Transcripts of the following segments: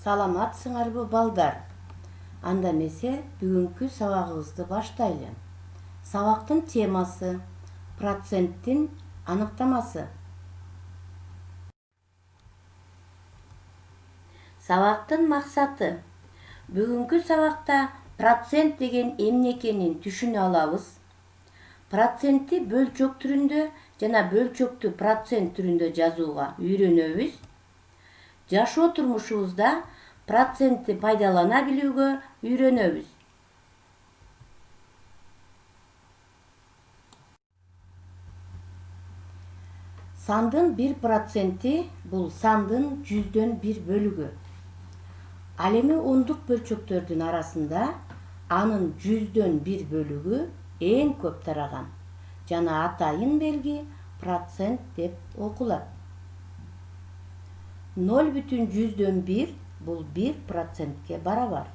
Саламатсыңарбы балдар? Анда эмесе бүгүнкү сабагыбызды баштайлы. Сабактын темасы проценттин аныктамасы. Сабактын максаты. Бүгүнкү сабакта процент деген эмне экенин түшүнө алабыз. Процентти бөлчөк түрүндө жана бөлчөктү процент түрүндө жазууга үйрөнөбүз. Жашоо турмушубузда процентти пайдалана билүүгө үйрөнөбүз. Сандын 1% бул сандын 100дөн 1 бөлүгү. Ал эми ондук бөлчөктөрдүн арасында анын 100дөн 1 бөлүгү эң көп тараган жана атайын белги процент деп окулат. 0,100дөн 1 бул 1%ке барабар.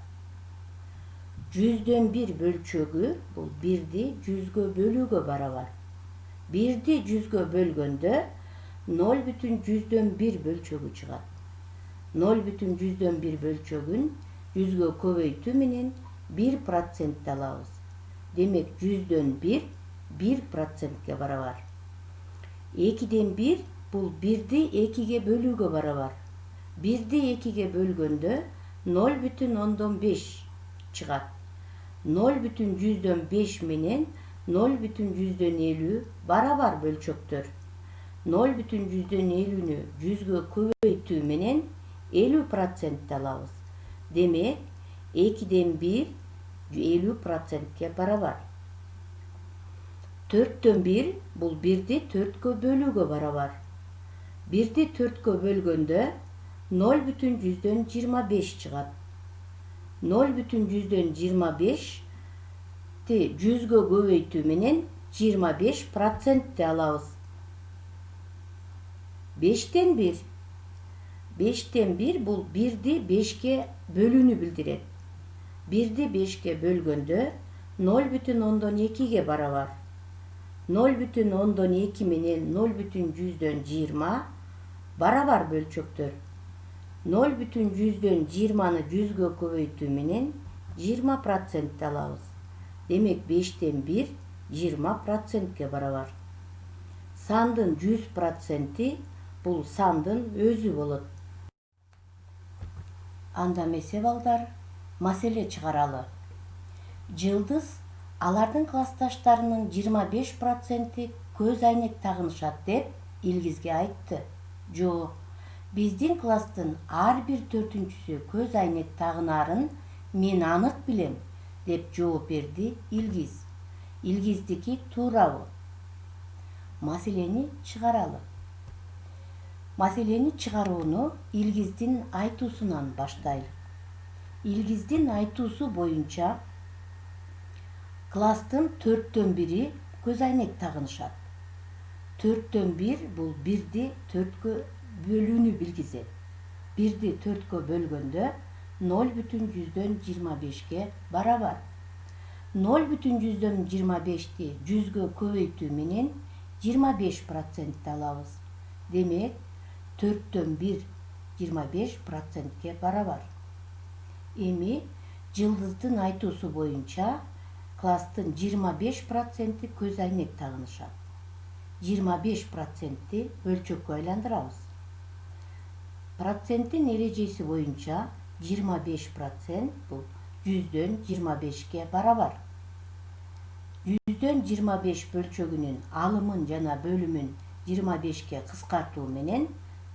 100дөн 1 бөлчөгү бул 1ди 100гө бөлүүгө барабар. 1ди 100гө бөлгөндө 0,100дөн 1 бөлчөгү чыгат. 0,100дөн 1 бөлчөгүн 100гө көбөйтүү менен 1% алабыз. Демек 100дөн 1 1%ке барабар. 2ден 1 бул 1ди 2ге бөлүүгө барабар. 1ди 2ге бөлгөндө 0,5 чыгат. 0,100дөн 5 менен 0,100дөн 50 барабар бөлчөктөр. 0,100дөн 50-нү 100гө көбөйтүү менен 50% алабыз. Демек 2ден 1 50%ке барабар. 4дөн 1 бул 1ди 4гө бөлүүгө барабар. 1ди 4гө бөлгөндө 0,100дөн 25 чыгат. 0,100дөн 25-ти 100гө көбөйтүү менен 25% алабыз. 5ден 1. 5ден 1 бул 1ди 5ке бөлүүнү билдирет. 1ди 5ке бөлгөндө 0,2ге барабар. 0,2 менен 0,100дөн 20 барабар бөлчөктөр. 0,100дөн 20-ны 100гө көбөйтүү менен 20% алабыз. Демек 5ден 1 20%ке барабар. Сандын 100%-и бул сандын өзү болот. Анда эмесе балдар, маселе чыгаралы. Жылдыз алардын классташтарынын 25%-и көз айнек тагынышат деп Илгизге айтты. Жок, биздин класстын ар бир 4-сү көз айнек тагынаарын мен анык билем, деп жооп берди Илгиз. Илгиздики туурабы? Маселени чыгаралы. Маселени чыгарууну Илгиздин айтуусунан баштайлы. Илгиздин айтуусу боюнча класстын 4дөн 1-и көз айнек тагынышат. 4дөн 1 бул 1ди 4гө бөлүүнү билгизет. 1ди 4гө бөлгөндө 0,100дөн 25ке барабар. 0,100дөн 25-ти 100гө көбөйтүү менен 25% алабыз. Демек 4дөн 1 25%ке барабар. Эми жылдыздын айтуусу боюнча класстын 25%-и көз айнек тагынышат. 25%-ти бөлчөккө айландырабыз. Проценттин эрежеси боюнча 25% бул 100дөн 25ке барабар. 100дөн 25 бөлчөгүнүн алымын жана бөлүмүн 25ке кыскартуу менен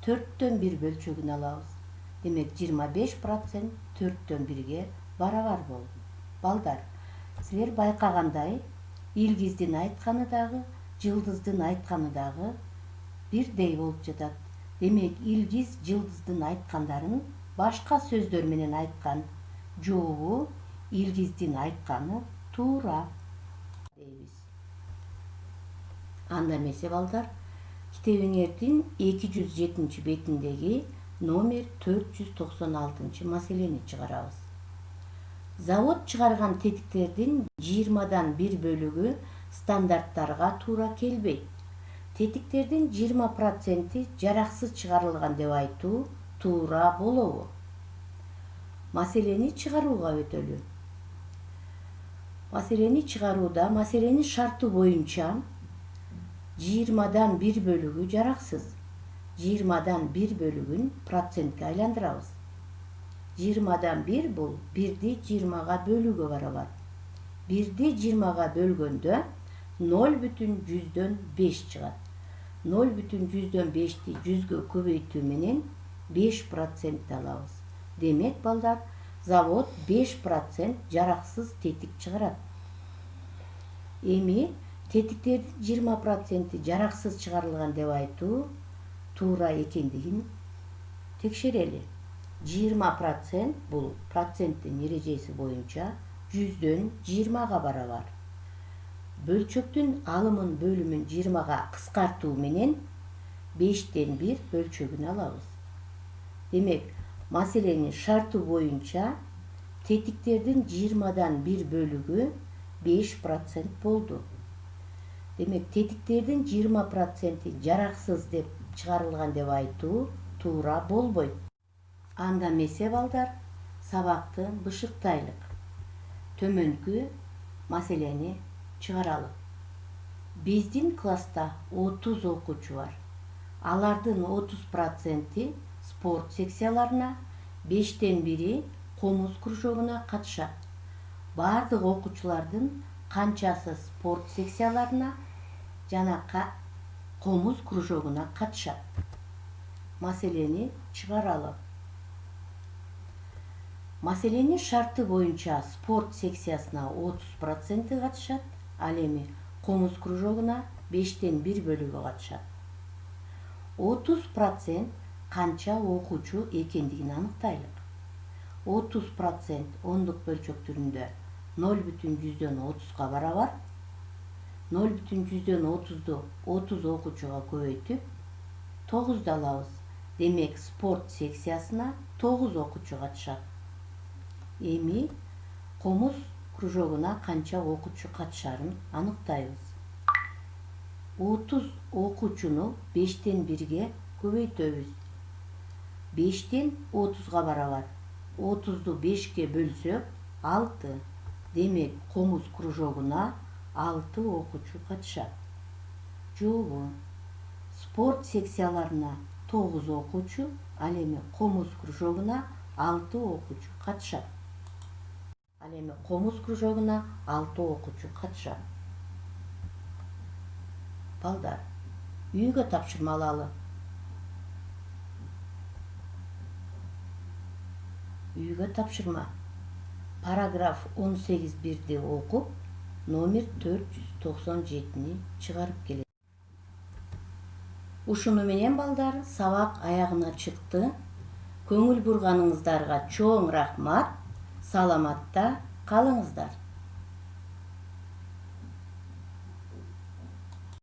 4дөн 1 бөлчөгүн алабыз. Демек 25% 4дөн 1ге барабар болду. Балдар, силер байкагандай, Илгиздин айтканы дагы, Жылдыздын айтканы дагы бирдей болуп жатат. Демек Илгиз Жылдыздын айткандарын башка сөздөр менен айткан. Жообу Илгиздин айтканы туура дейбиз. Анда эмесе балдар, китебиңердин 207 бетиндеги номер 496 маселени чыгарабыз. Завод чыгарган тетиктердин 20дан 1 бөлүгү стандарттарга туура келбейт. Тетиктердин 20%-и жараксыз чыгарылган деп айтуу туура болобу? Маселени чыгарууга өтөлү. Маселени чыгарууда маселенин шарты боюнча 20-дан 1 бөлүгү жараксыз. 20-дан 1 бөлүгүн процентке айландырабыз. 20-дан 1 бул 1-ди 20-га бөлүүгө барабар. 1-ди 20-га бөлгөндө 0,5 чыгат. 0,5-ти 100гө көбөйтүү менен 5% алабыз. Демек, балдар, завод 5% жараксыз тетик чыгарат. Эми тетиктердин 20% жараксыз чыгарылган деп айтуу туура экендигин текшерели. 20% бул проценттин эрежеси боюнча 100дөн 20-га барабар. Бөлчөктүн алымын бөлүмүн 20-га кыскартуу менен 5тен 1 бөлчөгүн алабыз. Демек, маселенин шарты боюнча тетиктердин 20-дан 1 бөлүгү 5% болду. Демек, тетиктердин 20% жараксыз деп чыгарылган деп айтуу туура болбойт. Анда эмесе, балдар, сабакты бышыктайлык. Төмөнкү маселени чыгаралы. Биздин класста 30 окуучу бар. Алардын 30% спорт секцияларына, 5тен 1-и комуз кружогуна катышат. Бардык окуучулардын канчасы спорт секцияларына жана комуз кружогуна катышат? Маселени чыгаралы. Маселенин шарты боюнча спорт секциясына 30% катышат, ал эми комуз кружогуна 5тен 1 бөлүгү катышат. 30% канча окуучу экендигин аныктайлык. 30% ондук бөлчөк түрүндө 0,30га барабар. 0,30ду 30 окуучуга көбөйтүп 9 алабыз. Демек, спорт секциясына 9 окуучу катышат. Эми комуз кружогуна канча окуучу катышарын аныктайбыз. 30 окуучуну 5тен 1-ге көбөйтөбүз. 5тен 30га барабар. 30ду 5ке бөлсөк 6. Демек, комуз кружогуна 6 окуучу катышат. Жообу, спорт секцияларына 9 окуучу, ал эми комуз кружогуна 6 окуучу катышат. Ал эми комуз кружогуна 6 окуучу катышат. Балдар, үйгө тапшырма алалы. Үйгө тапшырма. Параграф 18.1-ди окуп, номер 497-ни чыгарып келет. Ушуну менен, балдар, сабак аягына чыкты. Көңүл бурганыңыздарга чоң рахмат. Саламатта калыңыздар.